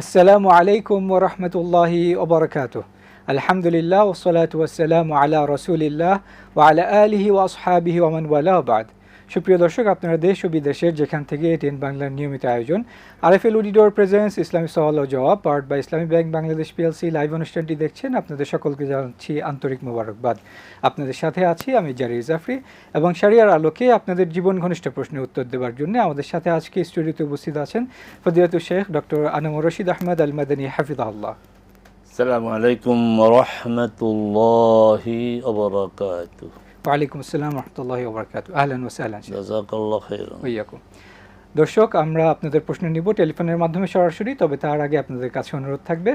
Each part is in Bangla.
আসসালামু আলাইকুম ওয়া রাহমাতুল্লাহি ওয়া বারাকাতুহু। আলহামদুলিল্লাহ ওয়াসসালাতু ওয়াসসালামু আলা রাসূলিল্লাহ ওয়া আলা আলিহি ওয়া আসহাবিহি ওয়া মান ওয়ালা বাদ। সুপ্রিয় দর্শক, আপনারা দেশ ও বিদেশের যেখান থেকে এটিএন বাংলার নিয়মিত আয়োজন আরএফএল অডিটর প্রেজেন্স ইসলামিক সওয়াল ও জবাব powered by Islami bank Bangladesh PLC live অনুষ্ঠানটি দেখছেন। আপনাদের সকলকে জানাচ্ছি আন্তরিক মোবারকবাদ। আপনাদের সাথে আছি আমি জারির জাফরি এবং শরিয়ার আলোকে আপনাদের জীবন ঘনিষ্ঠ প্রশ্নের উত্তর দেওয়ার জন্য আমাদের সাথে আজকে স্টুডিওতে উপস্থিত আছেন ফজিলাতুল শেখ ডক্টর আনামুর রশিদ আহমদ আল মাদানী হাফিজাহুল্লাহ। আসসালামু আলাইকুম ওয়া রাহমাতুল্লাহি ওয়া বারাকাতুহু। ওয়ালাইকুম আসসালাম ওয়া রাহমাতুল্লাহি ওয়া বারাকাতুহু। আহলান ওয়া সাহলান। জাযাকাল্লাহু খাইরান। ওয়াইয়াকুম। দর্শক, আমরা আপনাদের প্রশ্ন নিব টেলিফোনের মাধ্যমে সরাসরি, তবে তার আগে আপনাদের কাছে অনুরোধ থাকবে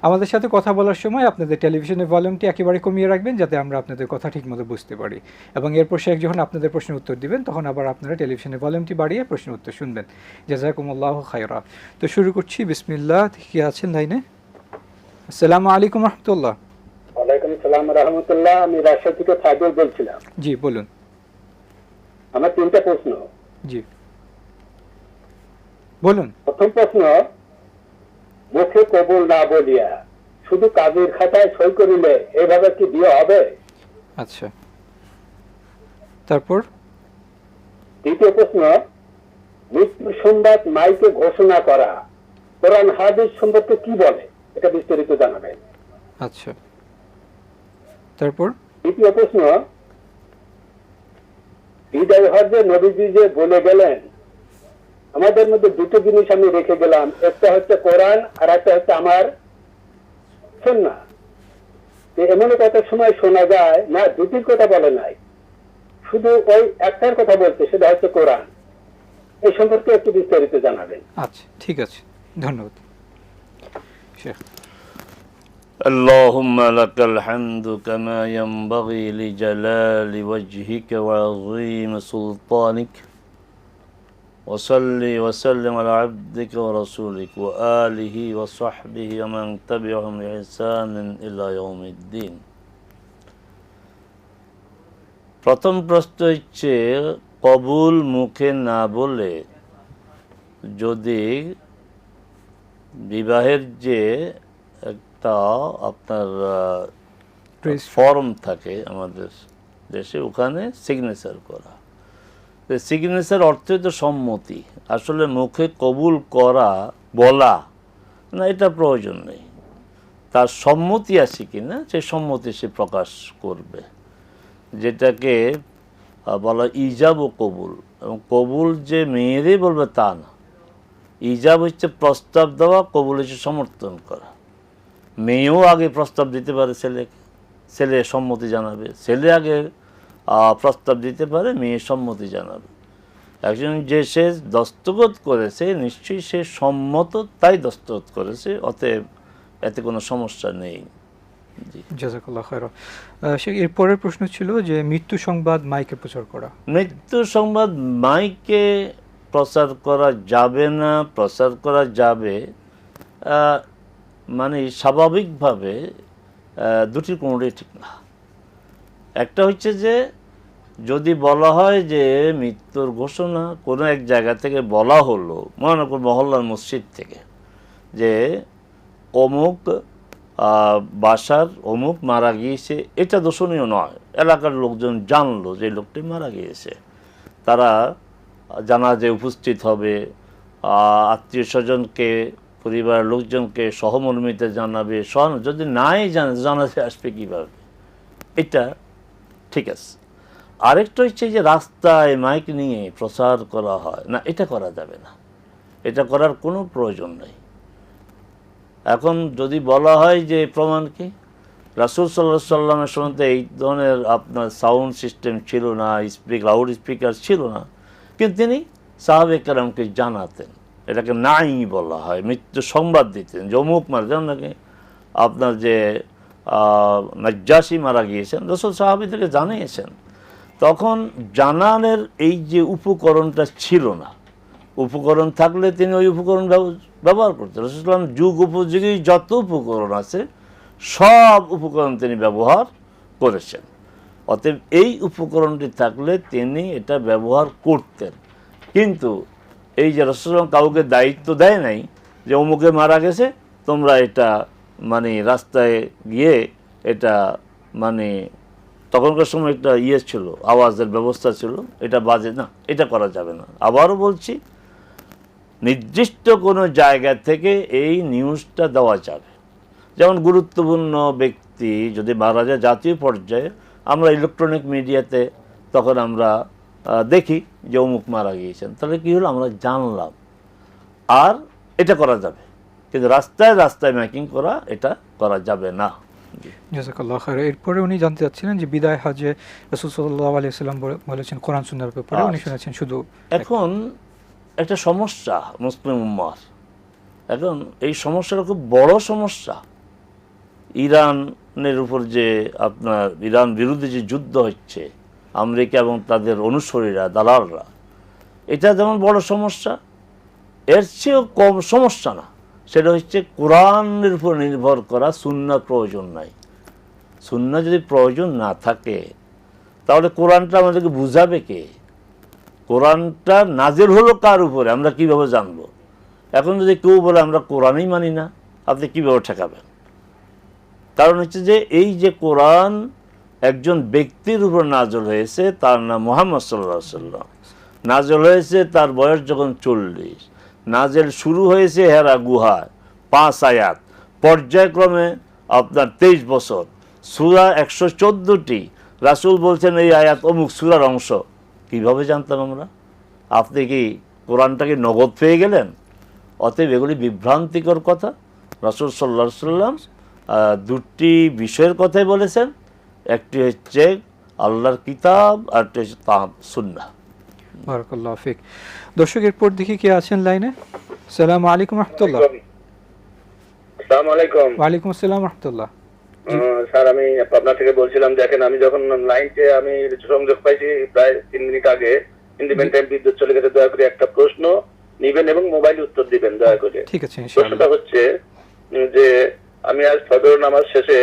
আমাদের সাথে কথা বলার সময় আপনাদের টেলিভিশনের ভলিউমটি একেবারে কমিয়ে রাখবেন, যাতে আমরা আপনাদের কথা ঠিকমতো বুঝতে পারি। এবং এরপর শেখ যখন আপনাদের প্রশ্নের উত্তর দিবেন তখন আবার আপনারা টেলিভিশনের ভলিউমটি বাড়িয়ে প্রশ্নের উত্তর শুনবেন। জাযাকুমুল্লাহু খায়রা। তো শুরু করছি, বিসমিল্লাহ। কি আছেন লাইনে? আসসালামু আলাইকুম রাহমাতুল্লাহ। ওয়ালাইকুম আসসালাম রাহমাতুল্লাহ। আমি রাজশাহী থেকে সাইদুল বলছিলাম। জি বলুন। আমার তিনটা প্রশ্ন। জি বলুন। প্রথম প্রশ্ন, মুখে কবুল না বলিয়া শুধু কাজের খাতায় সই করিলে এভাবে কি বিয়ে হবে? আচ্ছা, তারপর? দ্বিতীয় প্রশ্ন, মৃত্যুর সংবাদ মাইকে ঘোষণা করা কোরআন হাদিস সম্পর্কে কি বলে, এটা বিস্তারিত জানাবেন। আচ্ছা, তারপর? তৃতীয় প্রশ্ন, বিদায় হজ্জে নবীজি যে বলে গেলেন, আমাদের মধ্যে দুটো জিনিস আমি রেখে গেলাম, একটা হচ্ছে কোরআন আর একটা হচ্ছে আমার সুন্নাহ। এমন কত সময় শোনা যায় না দুটির কথা বলে নাই, শুধু ওই একটার কথা বলছে, সেটা হচ্ছে কোরআন। এই সম্পর্কে একটু বিস্তারিত জানাবেন। আচ্ছা, ঠিক আছে, ধন্যবাদ শেখ। اللهم لك الحمد كما ينبغي لجلال وجهك وعظيم سلطانك وصلي وسلم على عبدك ورسولك وآله وصحبه ومن تبعهم بإحسان إلى يوم الدين। প্রথম প্রশ্ন হচ্ছে, কবুল মুখে না বলে যদি বিবাহের যে একটা আপনার ফর্ম থাকে আমাদের দেশে, ওখানে সিগনেচার করা, সিগনেচার অর্থে তো সম্মতি। আসলে মুখে কবুল করা বলা না, এটা প্রয়োজন নেই। তার সম্মতি আছে কিনা সেই সম্মতি সে প্রকাশ করবে, যেটাকে বলা ইজাব ও কবুল। এবং কবুল যে মেয়েরই বলবে তা না। ইজাব হচ্ছে প্রস্তাব দেওয়া, কবুল হচ্ছে সমর্থন করা। মেয়েও আগে প্রস্তাব দিতে পারে ছেলেকে, ছেলে সম্মতি জানাবে। ছেলে আগে প্রস্তাব দিতে পারে, মেয়ে সম্মতি জানাবে। একজন যে সে দস্তখত করেছে নিশ্চয়ই সে সম্মত, তাই দস্তখত করেছে, অতএব এতে কোনো সমস্যা নেই। জাযাকাল্লাহু খায়রা। এর পরের প্রশ্ন ছিল যে মৃত্যু সংবাদ মাইকে প্রচার করা। মৃত্যু সংবাদ মাইকে প্রচার করা যাবে না, প্রচার করা যাবে মানে স্বাভাবিকভাবে দুটির কোনোটাই ঠিক না। একটা হচ্ছে যে যদি বলা হয় যে মৃত্যুর ঘোষণা কোনো এক জায়গা থেকে বলা হলো, মনে করুন মহল্লার মসজিদ থেকে, যে অমুক বাসার অমুক মারা গিয়েছে, এটা দোষণীয় নয়। এলাকার লোকজন জানলো যে লোকটি মারা গিয়েছে, তারা জানাজে উপস্থিত হবে, আত্মীয় স্বজনকে, পরিবারের লোকজনকে সহমর্মিতা জানাবে। যদি নাই জানাজে আসবে কীভাবে, এটা ঠিক আছে। আরেকটা হচ্ছে যে রাস্তায় মাইক নিয়ে প্রচার করা হয় না, এটা করা যাবে না, এটা করার কোনো প্রয়োজন নেই। এখন যদি বলা হয় যে প্রমাণ কি, রাসূল সাল্লাল্লাহু আলাইহি সাল্লামের সময় এই ধরনের আপনার সাউন্ড সিস্টেম ছিল না, লাউড স্পিকার ছিল না, কিন্তু তিনি সাহাবে কেরামকে জানাতেন। এটাকে নাই বলা হয়, মৃত্যু সংবাদ দিতেন। অমুক মারা, যেমন নাকি আপনার যে নাজ্জাশী মারা গিয়েছেন, রাসূল সাহাবীদেরকে জানিয়েছেন। তখন জানানোর এই যে উপকরণটা ছিল না, উপকরণ থাকলে তিনি ওই উপকরণ ব্যবহার করতেন। রাসূল সাল্লাল্লাহু আলাইহি ওয়াসাল্লাম যুগ উপযোগী যত উপকরণ আছে সব উপকরণ তিনি ব্যবহার করেছেন। অতএব এই উপকরণটি থাকলে তিনি এটা ব্যবহার করতেন। কিন্তু এই যে রাসূল সাল্লাল্লাহু আলাইহি ওয়াসাল্লাম কাউকে দায়িত্ব দেয় নাই যে অমুকে মারা গেছে, তোমরা এটা মানে রাস্তায় গিয়ে এটা মানে তখনকার সময় একটা ছিল, আওয়াজের ব্যবস্থা ছিল, এটা বাজে না, এটা করা যাবে না। আবারও বলছি, নির্দিষ্ট কোনো জায়গা থেকে এই নিউজটা দেওয়া যাবে। যেমন গুরুত্বপূর্ণ ব্যক্তি যদি মারা যায় জাতীয় পর্যায়ে, আমরা ইলেকট্রনিক মিডিয়াতে তখন আমরা দেখি যে অমুক মারা গিয়েছেন, তাহলে কী হলো, আমরা জানলাম। আর এটা করা যাবে, কিন্তু রাস্তায় রাস্তায় ম্যাকিং করা এটা করা যাবে না। জাযাকাল্লাহ খায়র। এরপরে উনি জানতে চাচ্ছিলেন যে বিদায় হজে রাসূল সাল্লাল্লাহু আলাইহি ওয়াসাল্লাম বলেছেন কোরআন সুন্নাহর ব্যাপারে, উনি শুনেছেন শুধু। এখন একটা সমস্যা মুসলিম উম্মার, এখন এই সমস্যাটা খুব বড় সমস্যা। ইরানের উপর যে আপনার ইরান বিরোধী যে যুদ্ধ হচ্ছে, আমেরিকা এবং তাদের অনুসারীরা, দালালরা, এটা যেমন বড় সমস্যা, এর চেয়েও কম সমস্যা না, সেটা হচ্ছে কোরআনের উপর নির্ভর করা সুন্নাহ প্রয়োজন নাই। সুন্নাহ যদি প্রয়োজন না থাকে, তাহলে কোরআনটা আমাদেরকে বুঝাবে কে? কোরআনটা নাজিল হলো কার উপরে, আমরা কিভাবে জানবো? এখন যদি কেউ বলে আমরা কোরআনই মানি না, আপনি কিভাবে ঠেকাবেন? কারণ হচ্ছে যে এই যে কোরআন একজন ব্যক্তির উপর নাজল হয়েছে, তার নাম মুহাম্মদ সাল্লাল্লাহু আলাইহি ওয়াসাল্লাম। নাজল হয়েছে তার বয়স যখন 40, নাজেল শুরু হয়েছে হেরা গুহায় 5 আয়াত, পর্যায়ক্রমে আপনার 23 বছর, সূরা 114টি, রাসূল বলছেন এই আয়াত অমুক সূরার অংশ। কিভাবে জানতাম আমরা? আপনি কি কোরআনটাকে নগদ পেয়ে গেলেন? অতএব এগুলি বিভ্রান্তিকর কথা। রাসূল সাল্লাল্লাহু আলাইহি ওয়াসাল্লাম দুটি বিষয়ের কথাই বলেছেন, একটি হচ্ছে আল্লাহর কিতাব, আর একটি হচ্ছে তার সুন্নাহ। বারাকাল্লাহু ফিক। দর্শক এরপর দেখি কে আছেন লাইনে। আসসালামু আলাইকুম রাহমাতুল্লাহ। আসসালামু আলাইকুম। ওয়ালাইকুম আসসালাম রাহমাতুল্লাহ। স্যার, আমি পাবনা থেকে বলছিলাম। দেখেন, আমি যখন লাইনতে আমি সংযোগ পাইছি প্রায় 3 মিনিট আগে, ইন্ডিপেন্ডেন্ট বিদ্যুৎ চলে গেছে। দয়া করে একটা প্রশ্ন নিবেন এবং মোবাইল উত্তর দিবেন দয়া করে। ঠিক আছে ইনশাআল্লাহ। প্রশ্নটা হচ্ছে যে আমি আজ ফজর নামাজ শেষে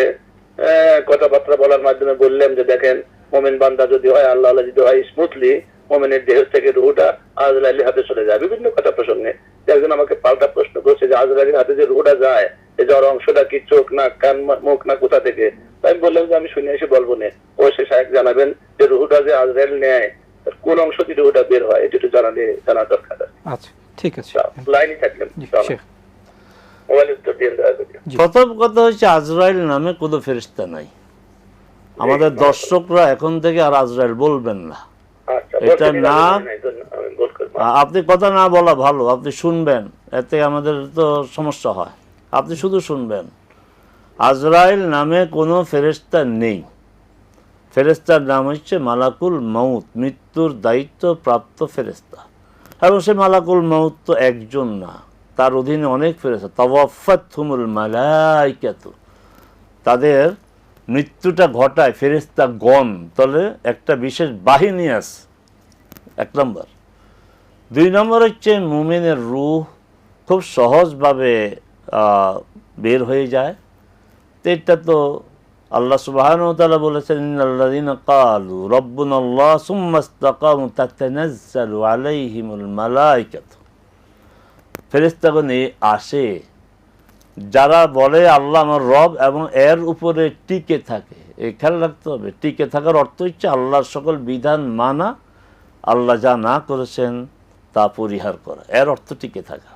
কথাবার্তা বলার মাধ্যমে বললাম যে দেখেন, মুমিন বান্দা যদি হয়, আল্লাহ যদি হয়, স্মুথলি মুমিনের দেহ থেকে রুহটা আজরাইলের হাতে চলে যায়। বিভিন্ন কথা প্রসঙ্গে একজন আমাকে পাল্টা প্রশ্ন করছে যে আজরাইলের হাতে যে রুহটা যায়, এই যাওয়ার অংশটা কি চোখ না কান মুখ না কোথা থেকে? আমি বললাম যে আমি শুনে এসে বলবো না, অবশ্যই সাহেব জানাবেন যে রুহটা যে আজরাইল নেয় কোন অংশ দিয়ে রুহটা বের হয়, এটা একটু জানা দরকার। আচ্ছা ঠিক আছে, লাইনই থাকলেন। মোবাইল উত্তর দিয়ে দয়া করে। প্রথম কথা হচ্ছে আজরাইল নামে কোনো ফেরেশতা নাই। আমাদের দর্শকরা এখন থেকে আর আজরাইল বলবেন না, এটা না। আপনি কথা না বলা ভালো, আপনি শুনবেন, এতে আমাদের তো সমস্যা হয়। আপনি শুধু শুনবেন। আজরাইল নামে কোনো ফেরেশতা নেই। ফেরেশতার নাম হচ্ছে মালাকুল মউত, মৃত্যুর দায়িত্ব প্রাপ্ত ফেরেশতা। এবং সে মালাকুল মউত তো একজন না, তার অধীনে অনেক ফেরেশতা। তাওয়াফাতহুমুল মালাইকাতু, তাদের মৃত্যুটা ঘটায় ফেরেশতাগণ। তাহলে একটা বিশেষ বাহিনী আছে, 1 নম্বর। 2 নম্বর হচ্ছে মুমিনের রূহ খুব সহজভাবে বের হয়ে যায়। এটা তো আল্লাহ সুবহানাহু ওয়া তাআলা বলেছেন, ইন্নাল্লাযীনা ক্বালু রাব্বুনাল্লাহ সুম্মা ইসতাকামু তাতানাজ্জালু আলাইহিমুল মালাইকাতু। ফেরেশতাগণ আসে, যারা বলে আল্লাহ আমার রব, এবং এর উপরে টিকে থাকে। এই খেয়াল রাখতে হবে, টিকে থাকার অর্থ হচ্ছে আল্লাহর সকল বিধান মানা, আল্লাহ যা না করেছেন তা পরিহার করা, এর অর্থ টিকে থাকা,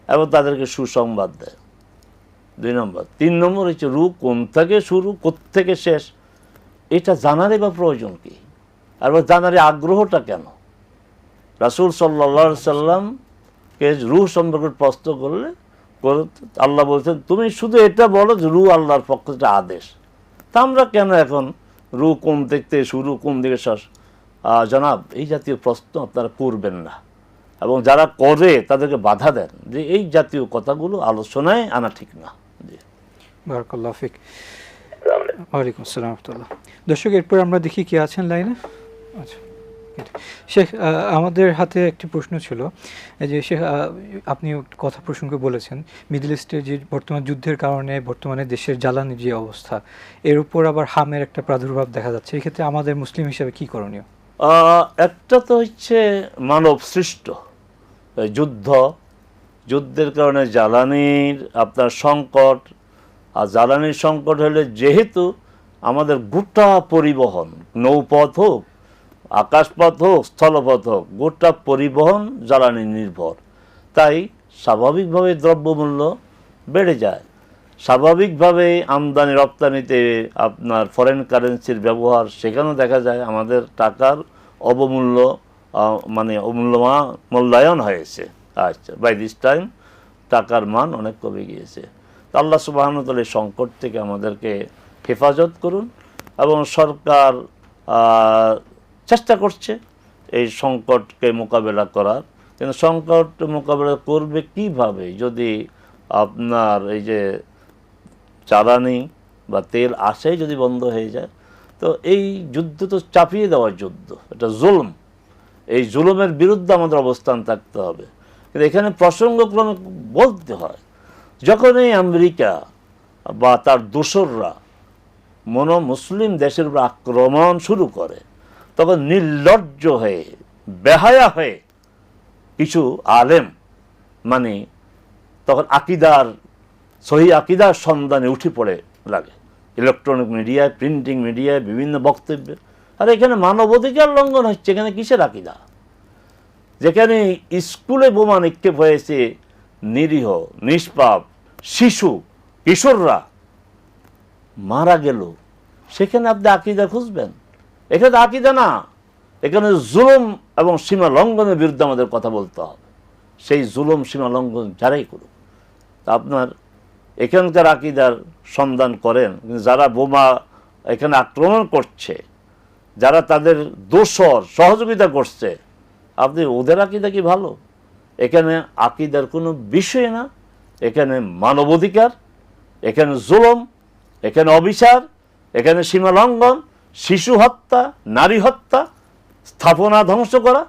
এবং তাদেরকে সুসংবাদ দেয়। 2 নম্বর। 3 নম্বর হচ্ছে রূহ কোন থেকে শুরু, কোত্থেকে শেষ, এটা জানারই বা প্রয়োজন কি, আর জানারই আগ্রহটা কেন? রাসূল সাল্লাল্লাহু আলাইহি সাল্লামকে রূহ সম্পর্কে প্রশ্ন করলে আল্লাহ বলছেন, তুমি শুধু এটা বলো যে রূহ আল্লাহর পক্ষ থেকে আদেশ। তা আমরা কেন এখন রূহ কোন দিক থেকে শুরু, কোন দিকে শেষ? জনাব, এই জাতীয় প্রশ্ন আপনারা করবেন না, এবং যারা করে তাদেরকে বাধা দেন যে এই জাতীয় কথাগুলো আলোচনায় আনা ঠিক না। জি, বারাকাল্লাহু ফিক। ওয়ালাইকুম আসসালাম রাহমাতুল্লাহ। দর্শক এরপর আমরা দেখি কে আছেন লাইনে। আচ্ছা শেখ, আমাদের হাতে একটি প্রশ্ন ছিল যে শেখ, আপনি কথা প্রসঙ্গে বলেছেন মিডল ইস্টের যে বর্তমান যুদ্ধের কারণে বর্তমানে দেশের জ্বালানি যে অবস্থা, এর উপর আবার হামের একটা প্রাদুর্ভাব দেখা যাচ্ছে। এক্ষেত্রে আমাদের মুসলিম হিসাবে কি করণীয়? একটা তো হচ্ছে মানব সৃষ্ট যুদ্ধ, যুদ্ধের কারণে জ্বালানির আপনার সংকট, আর জ্বালানির সংকট হলে যেহেতু আমাদের গোটা পরিবহন, নৌপথ হোক, আকাশপথ হোক, স্থলপথ হোক, গোটা পরিবহন জ্বালানি নির্ভর, তাই স্বাভাবিকভাবে দ্রব্যমূল্য বেড়ে যায়। স্বাভাবিকভাবে আমদানি রপ্তানিতে আপনার ফরেন কারেন্সির ব্যবহার, সেখানেও দেখা যায় আমাদের টাকার অবমূল্য মানে মূল্যায়ন হয়েছে। আচ্ছা, বাই দিস টাইম টাকার মান অনেক কমে গিয়েছে। তো আল্লাহ সুবহানাহু ওয়া তাআলা এই সংকট থেকে আমাদেরকে হেফাজত করুন, এবং সরকার চেষ্টা করছে এই সংকটকে মোকাবেলা করার। কিন্তু সংকট মোকাবেলা করবে কিভাবে যদি আপনার এই যে জ্বালানি বা তেল আসেই যদি বন্ধ হয়ে যায়? তো এই যুদ্ধ তো চাপিয়ে দেওয়ার যুদ্ধ, এটা জুলুম। এই জুলুমের বিরুদ্ধে আমাদের অবস্থান থাকতে হবে। কিন্তু এখানে প্রসঙ্গক্রমে বলতে হয়, যখন এই আমেরিকা বা তার দোসররা মুসলিম দেশের উপর আক্রমণ শুরু করে, তখন নির্লজ্জ হয়ে, বেহায়া হয়ে কিছু আলেম মানে তখন সহি আকিদার সন্ধানে উঠে পড়ে লাগে, ইলেকট্রনিক মিডিয়ায়, প্রিন্টিং মিডিয়ায়, বিভিন্ন বক্তব্যে। আর এখানে মানবাধিকার লঙ্ঘন হচ্ছে, এখানে কিসের আকিদা? যেখানে স্কুলে বোমা নিক্ষেপ হয়েছে, নিরীহ নিষ্পাপ শিশু কিশোররা মারা গেল, সেখানে আপনি আকিদা খুঁজবেন? এখানে আকিদা না, এখানে জুলুম এবং সীমা লঙ্ঘনের বিরুদ্ধে আমাদের কথা বলতে হবে। সেই জুলুম সীমা লঙ্ঘন যারাই করুক, তা আপনার এখানকার আকিদার সন্ধান করেন। কিন্তু যারা বোমা এখানে আক্রমণ করছে, যারা তাদের দোসর সহযোগিতা করছে, আপনি ওদের আকিদা কি ভালো? এখানে আকিদার কোনো বিষয় না, এখানে মানবাধিকার, এখানে জুলুম, এখানে অবিচার, এখানে সীমা লঙ্ঘন, শিশু হত্যা, নারী হত্যা, স্থাপনা ধ্বংস করা,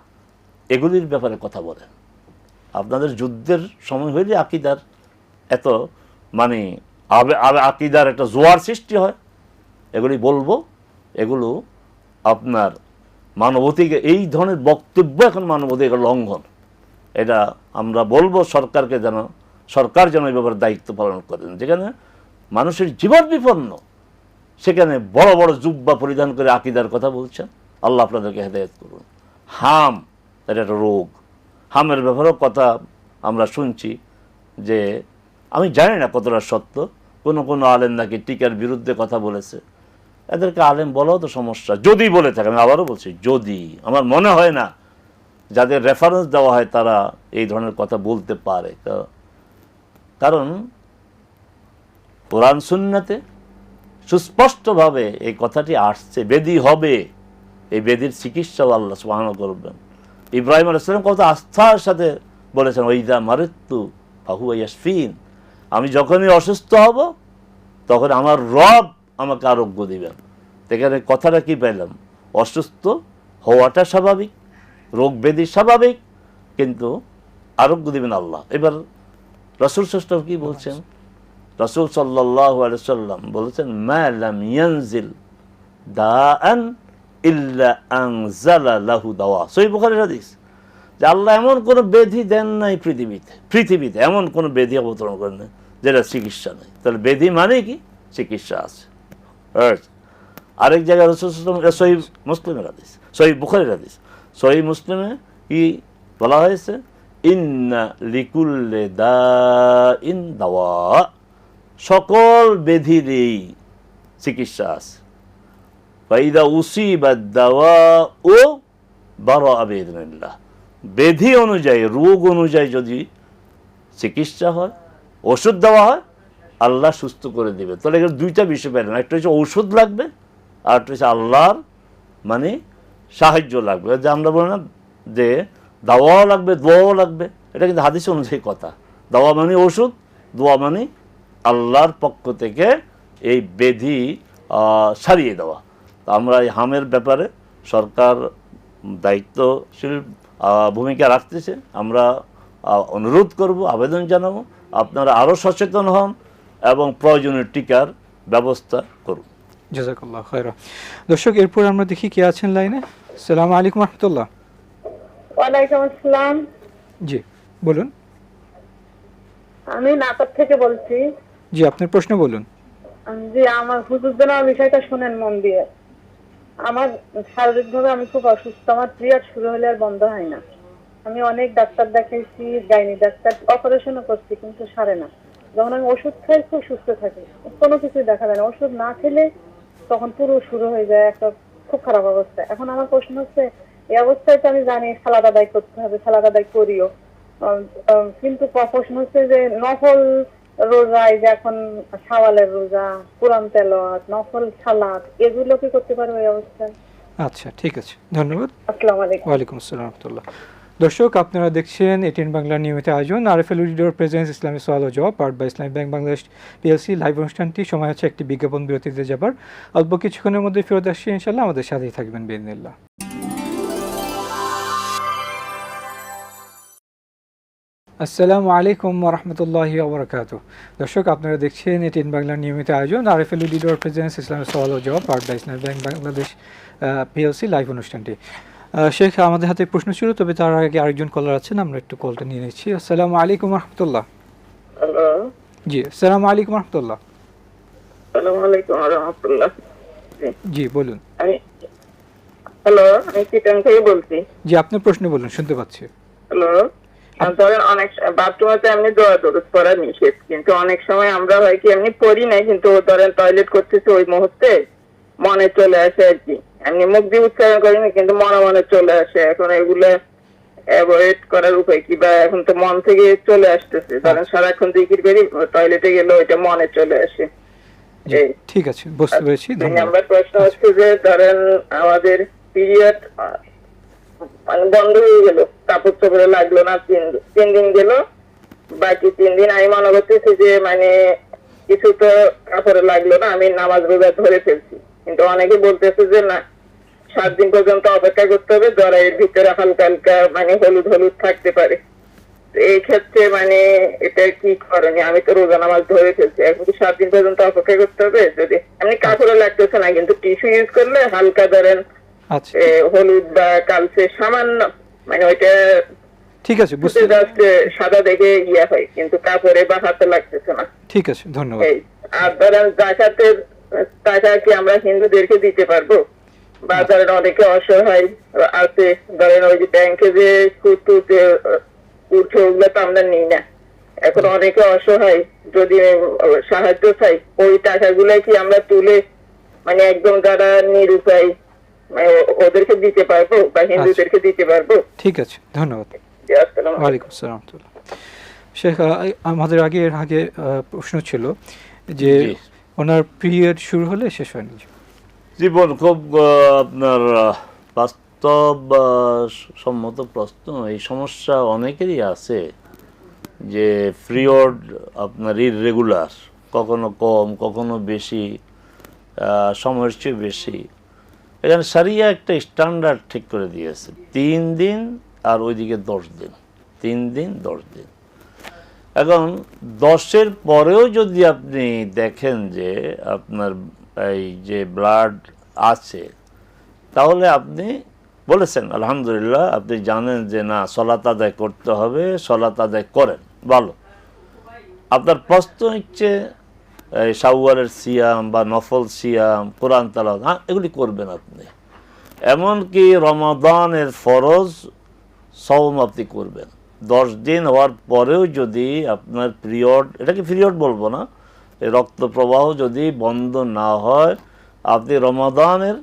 এগুলির ব্যাপারে কথা বলেন। আপনাদের যুদ্ধের সময় হইলে আকিদার এত মানে আকিদার একটা জোয়ার সৃষ্টি হয়, এগুলি বলবো। এগুলো আপনার মানবাধিকার, এই ধরনের বক্তব্য এখন মানবাধিকার লঙ্ঘন। এটা আমরা বলবো সরকারকে, সরকার যেন এই ব্যাপারে দায়িত্ব পালন করেন। যেখানে মানুষের জীবন বিপন্ন, সেখানে বড় বড় জুব্বা পরিধান করে আকিদার কথা বলছেন। আল্লাহ আপনাদেরকে হেদায়েত করুন। হাম, এটা একটা রোগ। হামের ব্যাপারেও কথা আমরা শুনছি, যে আমি জানি না কতটা সত্য, কোনো আলেম নাকি টিকার বিরুদ্ধে কথা বলেছে। এদেরকে আলেম বলাও তো সমস্যা, যদি বলে থাকে। আমি আবারও বলছি, যদি, আমার মনে হয় না যাদের রেফারেন্স দেওয়া হয় তারা এই ধরনের কথা বলতে পারে। কারণ কোরআন সুন্নাতে সুস্পষ্টভাবে এই কথাটি আসছে, বেদি হবে, এই বেদির চিকিৎসাও আল্লাহ সুবহানাহু করবেন। ইব্রাহিম আলাইহিস সালাম কত আস্থার সাথে বলেছেন, ওয়াইদা মারিতু ফাহুয়া ইয়াশফিন, আমি যখনই অসুস্থ হব তখন আমার রব আমাকে আরোগ্য দিবেন। এখানে কথাটা কি পেলাম? অসুস্থ হওয়াটা স্বাভাবিক, রোগ ব্যাধি স্বাভাবিক, কিন্তু আরোগ্য দিবেন আল্লাহ। এবার রাসূল সাল্লাল্লাহু আলাইহি ওয়াসাল্লাম কি বলছেন? রাসূল সাল্লাল্লাহু আলাইহি ওয়াসাল্লাম বলেছেন, মা লাম ইয়ানজিল দাআন ইল্লা আনজালা লাহু দাওয়া। সহিহ বুখারীর হাদিস, যে আল্লাহ এমন কোনো ব্যাধি দেন নাই পৃথিবীতে এমন কোনো ব্যাধি অবতরণ করেন না যেটা চিকিৎসা নেই। তাহলে ব্যাধি মানে কি? চিকিৎসা আছে। আরেক জায়গায় রাসূল সাল্লাল্লাহু আলাইহি ওয়াসাল্লাম, সহিহ মুসলিমের হাদিস, সহিহ বুখারীর হাদিস, সহিহ মুসলিমে কি বলা হয়েছে? ইন্না লিকুল্লি দাইন দাওয়া, সকল ব্যাধিরই চিকিৎসা আছে। ফাইদা উসিবা দাওয়াউ বারাআ বিইذنিল্লাহ, ব্যাধি অনুযায়ী, রোগ অনুযায়ী যদি চিকিৎসা হয়, ওষুধ দেওয়া হয়, আল্লাহ সুস্থ করে দেবে। তাহলে এখানে দুইটা বিষয় পেলেন, একটা হচ্ছে ঔষধ লাগবে, আর একটা হচ্ছে আল্লাহর মানে সাহায্য লাগবে। যে আমরা বলি না যে দাওয়াও লাগবে, দোয়াও লাগবে, এটা কিন্তু হাদিস অনুযায়ী কথা। দাওয়া মানে ওষুধ, দোয়া মানে আল্লাহর পক্ষ থেকে এই ব্যাধি সারিয়ে দেওয়া। তো আমরা এই হামের ব্যাপারে সরকার দায়িত্বশীল ভূমিকা রাখতেছে। আমরা অনুরোধ করব, আবেদন জানাবো, আপনারা আরও সচেতন হন এবং প্রয়োজনীয় টিকার ব্যবস্থা করুন। জাযাকাল্লাহ খায়রা। দর্শক, এরপর আমরা দেখি কে আছেন লাইনে। আসসালামু আলাইকুম রাহমাতুল্লাহ। ওয়ালাইকুম আসসালাম। জি বলুন। আমি নাটক থেকে বলছি। জি, আপনার প্রশ্ন বলুন। জি, আমার হুজুর যেন আমার বিষয়টা শুনেন মন দিয়ে। আমার শারীরিকভাবে আমি খুব অসুস্থ, আমার পিরিয়ড শুরু হলে আর বন্ধ হয় না। আমি অনেক ডাক্তার দেখাইছি, গাইনি ডাক্তার, অপারেশনও করছি, কিন্তু সারে না। যখন আমি ওষুধ খাই খুব সুস্থ থাকি, কোনো কিছু দেখা যায় না। ওষুধ না খেলে তখন পুরো শুরু হয়ে যায় একটা খুব খারাপ অবস্থা। এখন আমার প্রশ্ন হচ্ছে, এই অবস্থায় তো আমি জানি সালাদ আদায় করতে হবে, সালাদ আদায় করিও, কিন্তু প্রশ্ন হচ্ছে যে নফল রোজা, এই যে এখন শাওয়ালের রোজা, কোরআন তেলাওয়াত, নফল সালাত, এগুলো কি করতে পারবো এই অবস্থায়? আচ্ছা, ঠিক আছে, ধন্যবাদ। আসসালামু আলাইকুম। ওয়ালাইকুম আসসালাম রহমতুল্লাহ। দর্শক, আপনারা দেখছেন এটিএন বাংলার নিয়মিত আয়োজন আরএফএল উইডোর প্রেজেন্স ইসলামী সওয়াল ও জবাব part by Islami bank Bangladesh PLC. Live অনুষ্ঠানটি সময় হচ্ছে একটি বিজ্ঞাপন বিরতিতে যাবার। অল্প কিছুক্ষণের মধ্যে ফেরত আসছি ইনশাল্লাহ, আমাদের সাথেই থাকবেন বিইজনিল্লাহ। আসসালামু আলাইকুম ওয়া রাহমাতুল্লাহি ওয়া বারাকাতুহু। দর্শক, আপনারা দেখছেন এটিএন বাংলার নিয়মিত আয়োজন আরএফএল উইডোর প্রেজেন্স ইসলামী সওয়াল ও জবাব part by Islami bank Bangladesh PLC live অনুষ্ঠানটি। শেখ, আমাদের হাতে প্রশ্ন ছিল, তবে তার আগে আরেকজন কলার আছেন, আমরা একটু কলটা নিয়ে নিচ্ছি। আসসালামু আলাইকুম রহমতুল্লাহ। হ্যালো। জি, আসসালামু আলাইকুম রহমতুল্লাহ। আসসালামু আলাইকুম ওয়া রাহমাতুল্লাহ। জি, বলুন। হ্যালো, আমি চিটাং থেকে বলছি। জি, আপনার প্রশ্ন বলুন, শুনতে পাচ্ছি। হ্যালো। ধরেন অনেক বাথরুমে এমনি দোয়া দরুদ পড়া নিষেধ, কিন্তু অনেক সময় আমরা হয় কি এমনি পড়ি নাই, কিন্তু ধরেন টয়লেট করতেছি ওই মুহূর্তে মনে চলে আসে আর কি, এমনি মুখ দিয়ে উচ্চারণ করিনি কিন্তু মনে মনে চলে আসে। এখন এগুলো অ্যাভয়েড করার উপায় কি? বা এখন তো মন থেকে চলে আসতেছে, ধরেন সারাক্ষণ জিকির করি, টয়লেটে গেলে ওইটা মনে চলে আসে। জি, ঠিক আছে, বুঝতে পেরেছি, ধন্যবাদ। আমার প্রশ্ন হচ্ছে যে ধরেন আমাদের পিরিয়ড মানে বন্ধ হয়ে গেল, কাপড় চোপড়ে লাগলো না, 3 দিন গেল, বাকি 3 দিন আমি মনে করতেছি যে মানে কিছু তো কাপড়ে লাগলো না, আমি নামাজ রোজা ধরে ফেলছি। কিন্তু অনেকে বলতেছে যে না, 7 দিন পর্যন্ত অপেক্ষা করতে হবে, জরায়ের ভিতরে হালকা হালকা মানে হলুদ হলুদ থাকতে পারে। এই ক্ষেত্রে মানে এটা কি করণীয়? আমি তো রোজা নামাজ ধরে ফেলছি, এখন কি 7 দিন পর্যন্ত অপেক্ষা করতে হবে? যদি এমনি কাপড়ে লাগতেছে না, কিন্তু টিস্যু ইউজ করলে হালকা ধরেন আচ্ছা, হলুদ বা কালচে সামান্য, মানে ওইটা ঠিক আছে, বুঝতে জাস্ট সাদা দেখে ইয়ে হয়, কিন্তু কাপড়ে বা হাতে লাগতেছে না। ঠিক আছে, ধন্যবাদ। আর ধরেন জাকাতের টাকা কি আমরা হিন্দুদেরকে দিতে পারবো? বা ধরেন অনেকে অসহায় আছে, ধরেন ওই যে ব্যাংকে যে সুদ উঠে, ওগুলো তো আমরা নিই না। এখন অনেকে অসহায়, যদি সাহায্য চাই, ওই টাকাগুলো কি আমরা তুলে মানে একদম যারা নিরুপায় মানে ওদেরকে দিতে পারবো বা হিন্দুদেরকে দিতে পারবো? ঠিক আছে, ধন্যবাদ। ওয়ালাইকুম আসসালাম রহমতুল্লাহ। শেখ, আমাদের এর আগে প্রশ্ন ছিল যে ওনার পিরিয়ড শুরু হলে শেষ হয় না। জীবন খুব আপনার বাস্তব সম্মত প্রশ্ন। এই সমস্যা অনেকেরই আছে যে পিরিয়ড আপনার ইররেগুলার, কখনো কম কখনো বেশি, সময়ের চেয়ে বেশি। এখানে শরিয়া একটা স্ট্যান্ডার্ড ঠিক করে দিয়েছে, 3 দিন আর ওইদিকে 10 দিন, 3 দিন 10 দিন। এখন 10-এর পরেও যদি আপনি দেখেন যে আপনার এই যে ব্লাড আছে, তাহলে আপনি বলেছেন আলহামদুলিল্লাহ, আপনি জানেন যে না সলাত আদায় করতে হবে, সলাত আদায় করেন, ভালো। আপনার প্রশ্ন হচ্ছে শাওয়ালের সিয়াম বা নফল সিয়াম, কোরআন তেলাওয়াত, হ্যাঁ এগুলি করবেন আপনি। এমনকি রমাদানের ফরজ সওম আপনি করবেন। 10 দিন হওয়ার পরেও যদি আপনার পিরিয়ড, এটাকে পিরিয়ড বলবো না, রক্ত প্রবাহ যদি বন্ধ না হয়, আপনি রমাদানের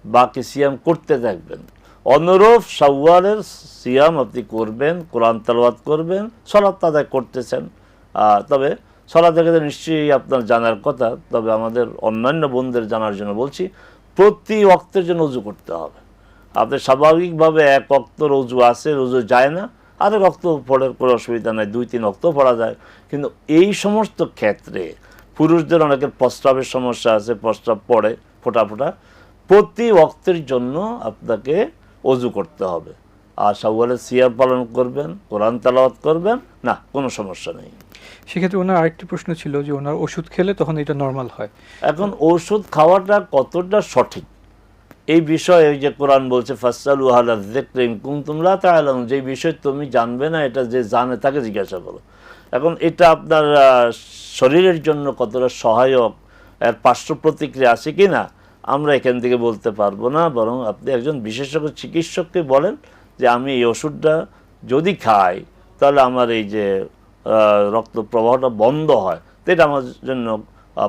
বাকি সিয়াম করতে থাকবেন। অনুরূপ শাওয়ালের সিয়াম আপনি করবেন, কোরআন তেলাওয়াত করবেন, সলাত আদায় করতেছেন। তবে সলাতের ক্ষেত্রে নিশ্চয়ই আপনার জানার কথা, তবে আমাদের অন্যান্য বোনদের জানার জন্য বলছি, প্রতি ওয়াক্তের জন্য উজু করতে হবে। আপনি স্বাভাবিকভাবে এক ওয়াক্তর উজু আছে, উজু যায় না, আরেক ওয়াক্ত পড়ার কোনো অসুবিধা নাই, 2-3 ওয়াক্ত পড়া যায়। কিন্তু এই সমস্ত ক্ষেত্রে পুরুষদের অনেকের প্রস্রাবের সমস্যা আছে, প্রস্রাব পড়ে ফোটা ফোটা, প্রতি ওয়াক্তের জন্য আপনাকে অজু করতে হবে। আর শাওয়ালের সিয়াম পালন করবেন, কোরআন তেলাওয়াত করবেন, না কোনো সমস্যা নেই। সেক্ষেত্রে ওনার আরেকটি প্রশ্ন ছিল যে ওনার ওষুধ খেলে তখন এটা নর্মাল হয়। এখন ওষুধ খাওয়াটা কতটা সঠিক এই বিষয়ে যে কোরআন বলছে ফাসসালু আহলা যিকরি ইন কুনতুম লা তা'লামুন, যে বিষয় তুমি জানবে না এটা যে জানে তাকে জিজ্ঞাসা করো। এখন এটা আপনার শরীরের জন্য কতটা সহায়ক, এর পার্শ্ব প্রতিক্রিয়া আছে কি না আমরা এখান থেকে বলতে পারবো না, বরং আপনি একজন বিশেষজ্ঞ চিকিৎসককে বলেন যে আমি এই ওষুধটা যদি খাই তাহলে আমার এই যে রক্ত প্রবাহটা বন্ধ হয়, তো এটা আমার জন্য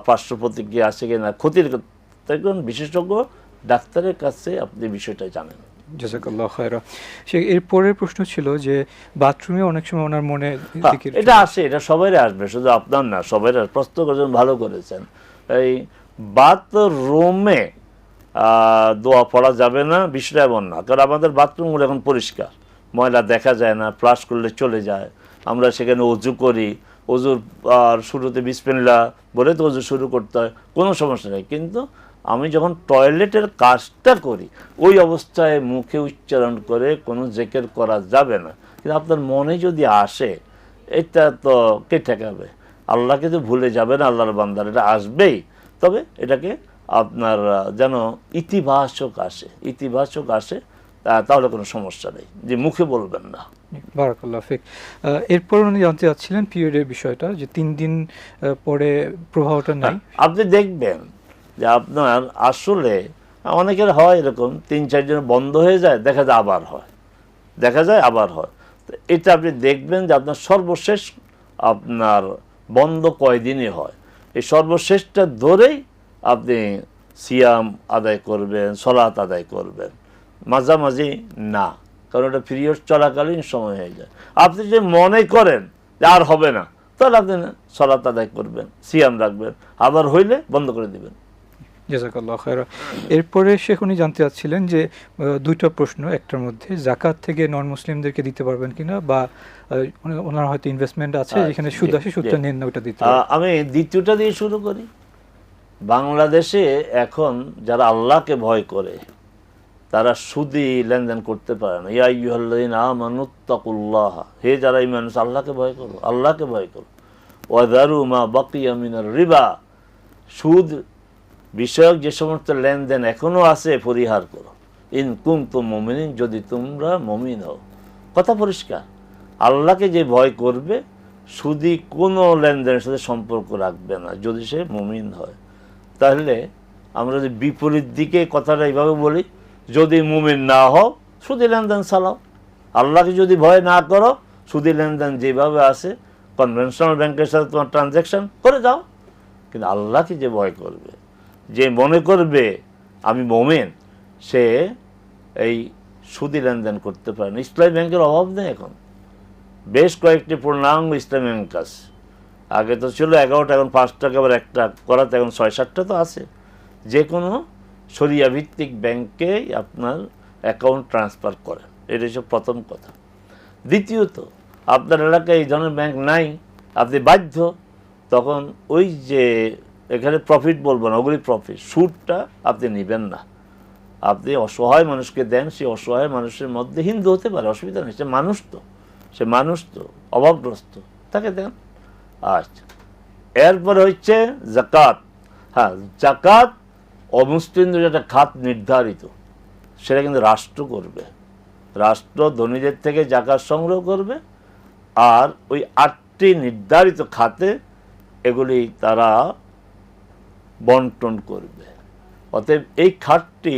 পার্শ্ব প্রতিক্রিয়া আছে কি না, ক্ষতির একজন বিশেষজ্ঞ ডাক্তারের কাছে আপনি বিষয়টা জানেন। জাযাকাল্লাহু খায়রা। সে এর পরের প্রশ্ন ছিল যে বাথরুমে অনেক সময় ওনার মনে এটা আসে, এটা সবাইরে আসবে, শুধু আপনার না, সবাইরে। প্রশ্ন করেছেন, ভালো করেছেন। এই বাথরুমে দোয়া পড়া যাবে না বিষয়টা এমন না, কারণ আমাদের বাথরুমগুলো এখন পরিষ্কার, ময়লা দেখা যায় না, ফ্লাশ করলে চলে যায়, আমরা সেখানে অজু করি, অজুর আর শুরুতে বিসমিল্লাহ বলে তো অজু শুরু করতে হয়, কোনো সমস্যা নেই। কিন্তু আমি যখন টয়লেটের কাজটা করি ওই অবস্থায় মুখে উচ্চারণ করে কোনো জিকির করা যাবে না। কিন্তু আপনার মনে যদি আসে, এটা তো কে ঠেকাবে? আল্লাহকে তো ভুলে যাবে না আল্লাহর বান্দার, এটা আসবেই। তবে এটাকে আপনার যেন ইতিবাচক আসে, তাহলে কোনো সমস্যা নেই, যে মুখে বলবেন না। বারাকাল্লাহু ফিক। এরপর উনি জানতে চাচ্ছিলেন পিরিয়ডের বিষয়টা, যে 3 দিন পরে প্রভাবটা নাই। আপনি দেখবেন যে আপনার আসলে অনেকের হয় এরকম 3-4 দিন বন্ধ হয়ে যায়, দেখা যায় আবার হয়। তো এটা আপনি দেখবেন যে আপনার সর্বশেষ আপনার বন্ধ কয়দিনই হয়, এই সর্বশেষটা ধরেই আপনি সিয়াম আদায় করবেন, সালাত আদায় করবেন, মাঝামাঝি না, কারণ ওটা পিরিয়ড চলাকালীন সময় হয়ে যায়। আপনি যে মনে করেন যে আর হবে না, তাহলে আপনি সালাত আদায় করবেন, সিয়াম রাখবেন, আবার হইলে বন্ধ করে দিবেন। জাযাকাল্লাহু খায়রা। এরপরে শেখ উনি জানতে চাচ্ছিলেন যে 2টা প্রশ্ন, একটার মধ্যে জাকাত থেকে নন মুসলিমদেরকে দিতে পারবেন কিনা, বা ওনার হয়তো ইনভেস্টমেন্ট আছে যেখানে সুদ আসে, সুদটা নেন না, ওটা দিতে আমি দ্বিতীয়টা দিয়ে শুরু করি। বাংলাদেশে এখন যারা আল্লাহকে ভয় করে তারা সুদি লেনদেন করতে পারে না। ইয়া আইয়ুহাল্লাযীনা আমানুত্তাকুল্লাহ, হে যারা ঈমান এনেছো আল্লাহকে ভয় করো, ওয়াযারু মা বাকিয়া মিনার রিবা, সুদ বিষয়ক যে সমস্ত লেনদেন এখনো আছে পরিহার করো, ইন কুনতুম মুমিনিন, যদি তোমরা মুমিন হও। কথা পরিষ্কার, আল্লাহকে যে ভয় করবে সুদি কোনো লেনদেনের সাথে সম্পর্ক রাখবে না যদি সে মুমিন হয়। তাহলে আমরা যদি বিপরীত দিকে কথাটা এইভাবে বলি, যদি মুমিন না হও সুদি লেনদেন চালাও, আল্লাহকে যদি ভয় না করো সুদি লেনদেন যেভাবে আছে কনভেনশনাল ব্যাংকের সাথে তোমার ট্রানজ্যাকশন করে যাও। কিন্তু আল্লাহকে যে ভয় করবে, যে মনে করবে আমি মুমিন, সে এই সুদি লেনদেন করতে পারে না। ইসলামী ব্যাংকের অভাব নেই, এখন বেশ কয়েকটি পূর্ণাঙ্গ ইসলামী ব্যাংক আছে। আগে তো ছিল 11টা, এখন 5টা, আবার একটা করাতে এখন 6-7টা তো আছে। যে কোনো শরিয়া ভিত্তিক ব্যাংকে আপনার অ্যাকাউন্ট ট্রান্সফার করেন, এটা হচ্ছে প্রথম কথা। দ্বিতীয়ত, আপনার এলাকায় এই ধরনের ব্যাংক নাই, আপনি বাধ্য তখন ওই যে এখানে প্রফিট বলবো না, ওগুলি প্রফিট, সুদটা আপনি নেবেন না। আপনি অসহায় মানুষকে দেন, সেই অসহায় মানুষের মধ্যে হিন্দু হতে পারে, অসুবিধা নেই, সে মানুষ তো অভাবগ্রস্ত, তাকে দেন। আচ্ছা, এরপরে হচ্ছে জাকাত। হ্যাঁ, জাকাত অমুসলিমদের একটা খাত নির্ধারিত, সেটা কিন্তু রাষ্ট্র করবে, রাষ্ট্র ধনীদের থেকে জাকাত সংগ্রহ করবে, আর ওই 8টি নির্ধারিত খাতে এগুলি তারা বন্টন করবে। অতএব এই খাতটি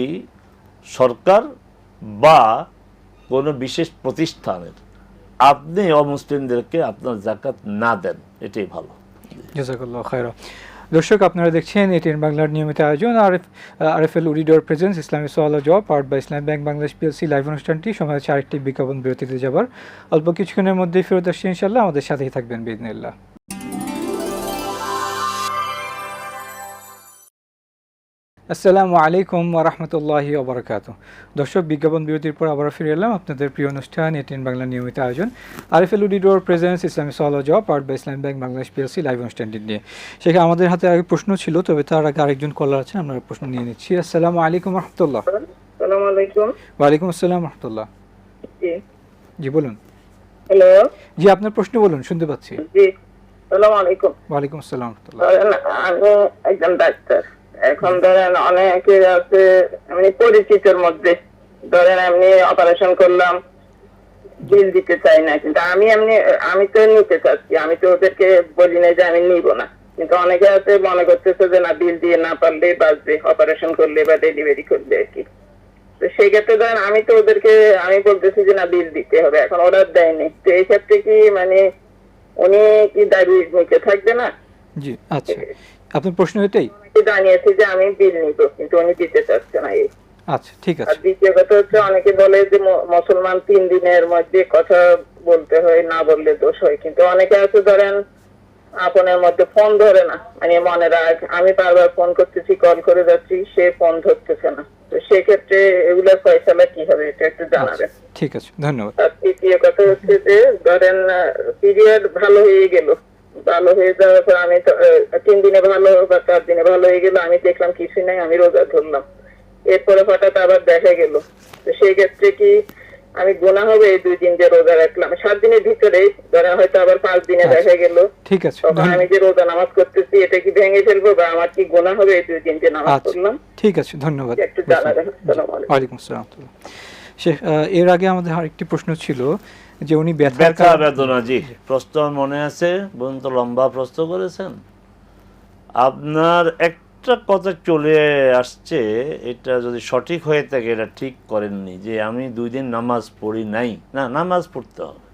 সরকার বা কোনো বিশেষ প্রতিষ্ঠানের, আপনি অমুসলিমদেরকে আপনার জাকাত না দেন, এটাই ভালো। জাযাকাল্লাহু খায়রা। দর্শক, আপনারা দেখছেন এটিএন বাংলার নিয়মিত আয়োজন আরএফএল উডিডোর প্রেজেন্স ইসলামী সওয়াল ও জবাব, powered by Islami bank Bangladesh PLC. Live অনুষ্ঠানটি সময় হচ্ছে আরেকটি বিজ্ঞাপন বিরতিতে যাবার অল্প কিছুক্ষণের মধ্যেই ফেরত আসছি ইনশাআল্লাহ। আমাদের সাথেই থাকবেন বিইذنিল্লাহ। আসসালামু আলাইকুম ওয়া রাহমাতুল্লাহি ওয়া বারাকাতুহু। দর্শক, বিজ্ঞাপন বিরতির পর আবার ফিরে এলাম আপনাদের প্রিয় অনুষ্ঠান এটিএন বাংলার নিয়মিত আয়োজন আরএফএল উডিডোর প্রেজেন্স ইসলামী সওয়াল ও জবাব, powered by Islami bank Bangladesh PLC live অনুষ্ঠানটি নিয়ে। সেখানে আমাদের হাতে আগে প্রশ্ন ছিল, তবে তার আগে আরেকজন কলার আছেন, আমরা প্রশ্ন নিয়ে নিচ্ছি। আসসালামু আলাইকুম ওয়া রাহমাতুল্লাহ। আসসালামু আলাইকুম। ওয়া আলাইকুম আসসালাম ওয়া রাহমাতুল্লাহ। জি বলুন। হ্যালো। জি, আপনার প্রশ্ন বলুন, শুনতে পাচ্ছি। জি, আসসালামু আলাইকুম। ওয়া আলাইকুম আসসালাম ওয়া রাহমাতুল্লাহ। আমি একজন ডাক্তার। এখন ধরেন অনেকে আছে, আমি পরিচিতের মধ্যে ধরেন এমনি অপারেশন করলাম, বিল দিতে চাই না, কিন্তু আমি তো নিতে চাচ্ছি, আমি তো ওদেরকে বলি না যে আমি নিব না, কিন্তু অনেকে আছে মনে করতেছে যে না বিল দিয়ে না পারলে বাঁচবে, অপারেশন করলে বা ডেলিভারি করলে আর কি। তো সেই ক্ষেত্রে ধরেন আমি তো ওদেরকে আমি বলতেছি যে না বিল দিতে হবে, এখন অর্ডার দেয়নি, তো এই ক্ষেত্রে কি মানে উনি কি দাবি নিতে থাকবে না? জি, আচ্ছা, আপনার প্রশ্ন এটাই? অনেকে জানিয়েছে যে আমি বিল নিব, কিন্তু উনি দিতে চাচ্ছে না। এই আচ্ছা, ঠিক আর আছে। দ্বিতীয় কথা হচ্ছে অনেকে বলে যে মুসলমান 3 দিনের মধ্যে কথা বলতে হয়, না বললে দোষ হয়, কিন্তু অনেকে আছে ধরেন আপনার মধ্যে ফোন ধরে না, মানে মনে রাখ আমি বারবার ফোন করতেছি, কল করে যাচ্ছি, সে ফোন ধরতেছে না, তো সেক্ষেত্রে এগুলোর ফয়সালা কি হবে এটা একটু জানাবেন। আচ্ছা, ঠিক আছে, ধন্যবাদ। আর তৃতীয় কথা হচ্ছে যে ধরেন পিরিয়ড ভালো হয়ে গেল, ভালো হয়ে যাওয়ার পর আমি 3 দিনে ভালো বা 4 দিনে ভালো হয়ে গেল, আমি দেখলাম কিছু নাই, আমি রোজা ধরলাম, এরপরে হঠাৎ আবার দেখা গেল, তো সেই ক্ষেত্রে কি আমি গুনাহ হবে এই 2 দিন যে রোজা রাখলাম, 7 দিনের ভিতরে ধরেন হয়তো আবার 5 দিনে দেখা গেল, ঠিক আছে, তখন আমি যে রোজা নামাজ করতেছি এটা কি ভেঙে ফেলবো বা আমার কি গুনাহ হবে এই 2 দিন যে নামাজ আচ্ছা, পড়লাম? ঠিক আছে, ধন্যবাদ। একটু জানাবেন। আসসালামু আলাইকুম। ওয়ালাইকুম আসসালাম। শেখ, এর আগে আমাদের আরেকটি প্রশ্ন ছিল যে উনি ব্যথা বেদনা, জি প্রশ্ন মনে আছে, বলুন তো, লম্বা প্রশ্ন করেছেন। আপনার একটা কথা চলে আসছে, এটা যদি সঠিক হয়ে থাকে এটা ঠিক করেননি, যে আমি 2 দিন নামাজ পড়ি নাই, না, নামাজ পড়তে হবে।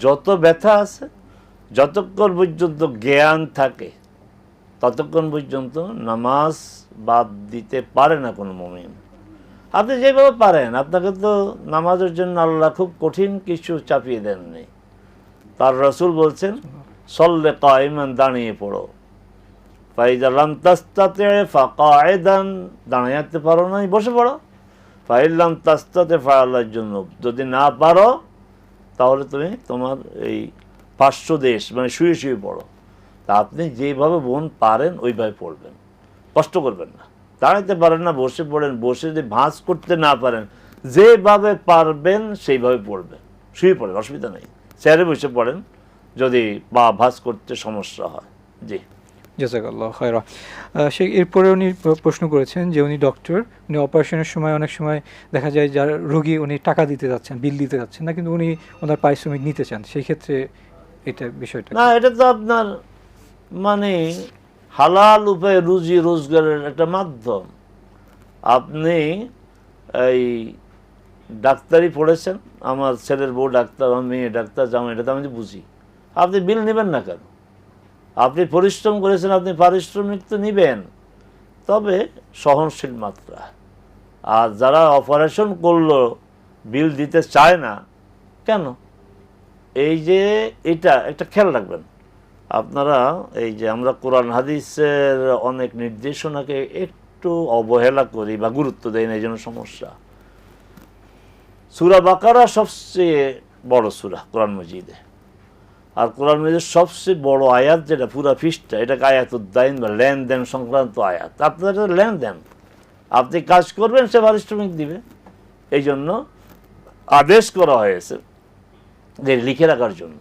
যত ব্যথা আছে, যতক্ষণ পর্যন্ত জ্ঞান থাকে ততক্ষণ পর্যন্ত নামাজ বাদ দিতে পারে না কোনো মুমিন। আপনি যেভাবে পারেন, আপনাকে তো নামাজের জন্য আল্লাহ খুব কঠিন কিছু চাপিয়ে দেননি। তার রাসূল বলছেন সল্লে কাইমান, দাঁড়িয়ে পড়ো, ফাইজা লাম তাস্তাতি ফাকাইদান, দাঁড়াতে পারো নাই বসে পড়ো, ফাইলাম তাস্তাতি ফাআলার জন্য, যদি না পারো তাহলে তুমি তোমার এই পার্শ্বদেশ মানে শুয়ে শুয়ে পড়ো। তা আপনি যেভাবে পারেন ওইভাবে পড়বেন, কষ্ট করবেন না। দাঁড়াতে পারেন না বসে পড়েন, বসে যদি ভাঁজ করতে না পারেন যেভাবে পারবেন সেইভাবে পড়বেন, শুয়ে পড়েন, অসুবিধা নেই, চেয়ারে বসে পড়েন যদি বা ভাঁজ করতে সমস্যা হয়। জি, জাযাকাল্লাহু খায়রা। সে এরপরে উনি প্রশ্ন করেছেন যে উনি ডক্টর, উনি অপারেশনের সময় অনেক সময় দেখা যায় যার রোগী উনি টাকা দিতে যাচ্ছেন, বিল দিতে যাচ্ছেন না, কিন্তু উনি ওনার পারিশ্রমিক নিতে চান, সেই ক্ষেত্রে এটা বিষয়টা না, এটা তো আপনার মানে হালাল উপায়ে রুজি রোজগারের একটা মাধ্যম। আপনি এই ডাক্তারি পড়েছেন, আমার ছেলের বউ ডাক্তার, আমার মেয়ে ডাক্তার, জামাই, এটা তো আমি বুঝি, আপনি বিল নেবেন না কেন? আপনি পরিশ্রম করেছেন, আপনি পারিশ্রমিক তো নেবেন, তবে সহনশীল মাত্রা। আর যারা অপারেশন করলো বিল দিতে চায় না কেন, এই যে এটা একটা খেয়াল রাখবেন আপনারা, এই যে আমরা কোরআন হাদিসের অনেক নির্দেশনাকে একটু অবহেলা করি বা গুরুত্ব দেই না, এই জন্য সমস্যা। সূরা বাকারা সবচেয়ে বড় সূরা কোরআন মজিদে, আর কোরআন মজিদের সবচেয়ে বড় আয়াত যেটা পুরা পৃষ্ঠা, এটাকে আয়াতুদ্দাইন বা লেনদেন সংক্রান্ত আয়াত। আপনার লেনদেন, আপনি কাজ করবেন, সে পারিশ্রমিক দিবে, এই জন্য আদেশ করা হয়েছে যে লিখে রাখার জন্য।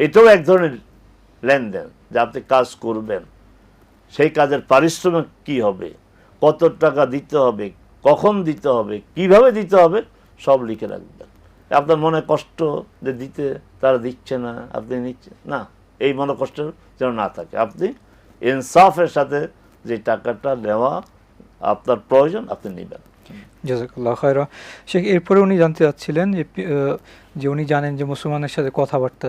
এটাও এক ধরনের লেনদেন, যে আপনি কাজ করবেন, সেই কাজের পারিশ্রমিক কি হবে, কত টাকা দিতে হবে, কখন দিতে হবে, কিভাবে দিতে হবে, সব লিখে রাখবেন। আপনার মনে কষ্ট যে দিতে তারা দিচ্ছে না, আপনি নিচ্ছেন না, এই মনে কষ্ট যেন না থাকে। আপনি ইনসাফের সাথে যে টাকাটা নেওয়া আপনার প্রয়োজন আপনি নেবেন। জাযাকাল্লাহু খায়রা। শেখ, এরপরে উনি জানতে চাচ্ছিলেন যে উনি জানেন যে মুসলমানের সাথে কথাবার্তা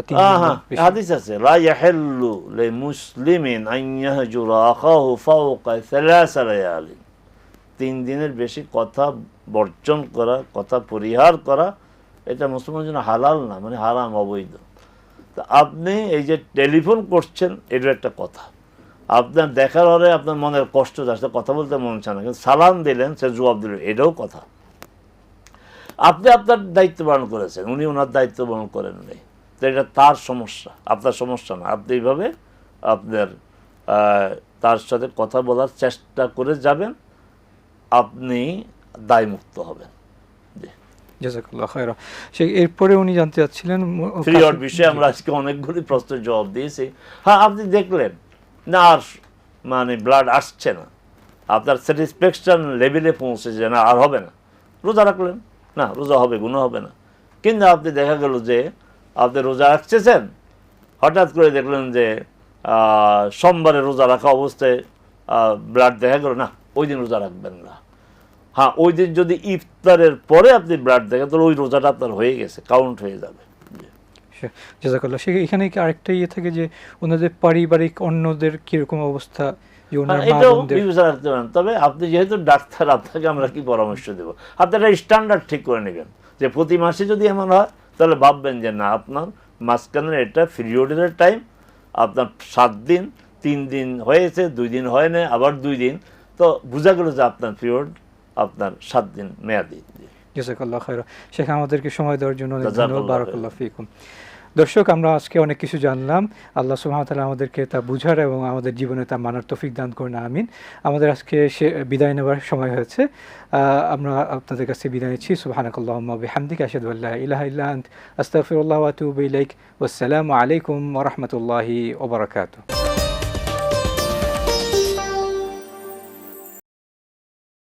হাদিস আছে, লা ইয়াহিল্লু লিমুসলিমিন আন ইয়াহজুরা আখাহু ফাওকা 3 লায়ালিন, 3 দিনের বেশি কথা বর্জন করা, কথা পরিহার করা, এটা মুসলমানের জন্য হালাল না, মানে হারাম, অবৈধ। তা আপনি এই যে টেলিফোন করছেন, এটার একটা কথা, আপনার দেখার হলে আপনার মনের কষ্ট যাচ্ছে, কথা বলতে মন চায় না, কিন্তু সালাম দিলেন, সে জবাব দিলেন, এটাও কথা। আপনি আপনার দায়িত্ব পালন করেছেন, উনি ওনার দায়িত্ব পালন করেন নাই, তো এটা তার সমস্যা, আপনার সমস্যা না। আপনি এইভাবে আপনার তার সাথে কথা বলার চেষ্টা করে যাবেন, আপনি দায়মুক্ত হবেন। জাযাকাল্লাহু খায়রা। সে এরপরে উনি জানতে চাচ্ছিলেন পিরিয়ড বিষয়ে আমরা আজকে অনেকগুলি প্রশ্নের জবাব দিয়েছি। হ্যাঁ, আপনি দেখলেন না আর মানে ব্লাড আসছে না, আপনার স্যাটিসফ্যাকশন লেভেলে পৌঁছেছে না আর হবে না, রোজা রাখলেন, না রোজা হবে, গুনাহ হবে না। কিন্তু আপনি দেখা গেল যে আপনি রোজা রাখতেছেন, হঠাৎ করে দেখলেন যে সোমবারে রোজা রাখা অবস্থায় ব্লাড দেখা গেল, না ওই দিন রোজা রাখবেন না। হ্যাঁ, ওই দিন যদি ইফতারের পরে আপনি ব্লাড দেখেন তাহলে ওই রোজাটা আপনার হয়ে গেছে, কাউন্ট হয়ে যাবে। জাযাকাল্লাহ। এখানে কি আরেকটা ইয়ে থাকে যে ওনাদের পারিবারিক অন্যদের কিরকম অবস্থা, যে ওনার মা এটাও বোনদের? বিবেচনা রাখতে পারেন। তবে আপনি যেহেতু ডাক্তার, আপনাকে আমরা কি পরামর্শ দেব, আপনি একটা স্ট্যান্ডার্ড ঠিক করে নেবেন যে প্রতি মাসে যদি এমন হয় তাহলে ভাববেন যে না, আপনার মাঝখানের এটা পিরিয়ডের টাইম, আপনার 7 দিন, 3 দিন হয়েছে, 2 দিন হয় না, আবার 2 দিন, তো বোঝা গেল যে আপনার পিরিয়ড আপনার 7 দিন মেয়াদি। জাযাকাল্লাহ খায়রা। শেখ আমাদেরকে সময় দেওয়ার জন্য অনেক ধন্যবাদ। জাযাকাল্লাহ বারাকাল্লাহ ফিকুম। দর্শক, আমরা আজকে অনেক কিছু জানলাম। আল্লাহ সুবহানাহু ওয়া তাআলা আমাদেরকে তা বুঝার এবং আমাদের জীবনে তা মানার তৌফিক দান করুন, আমিন। আমাদের আজকে বিদায় নেওয়ার সময় হয়েছে। আমরা আপনাদের কাছে বিদায় নিচ্ছি। সুবহানাকাল্লাহুম্মা ওয়া বিহামদিকা আশহাদু আল্লা ইলাহা ইল্লা আনতা আস্তাগফিরুল্লাহ ওয়া আতুবু ইলাইক। ওয়াসসালামু আলাইকুম ওয়া রাহমাতুল্লাহি ওয়া বারাকাতুহু।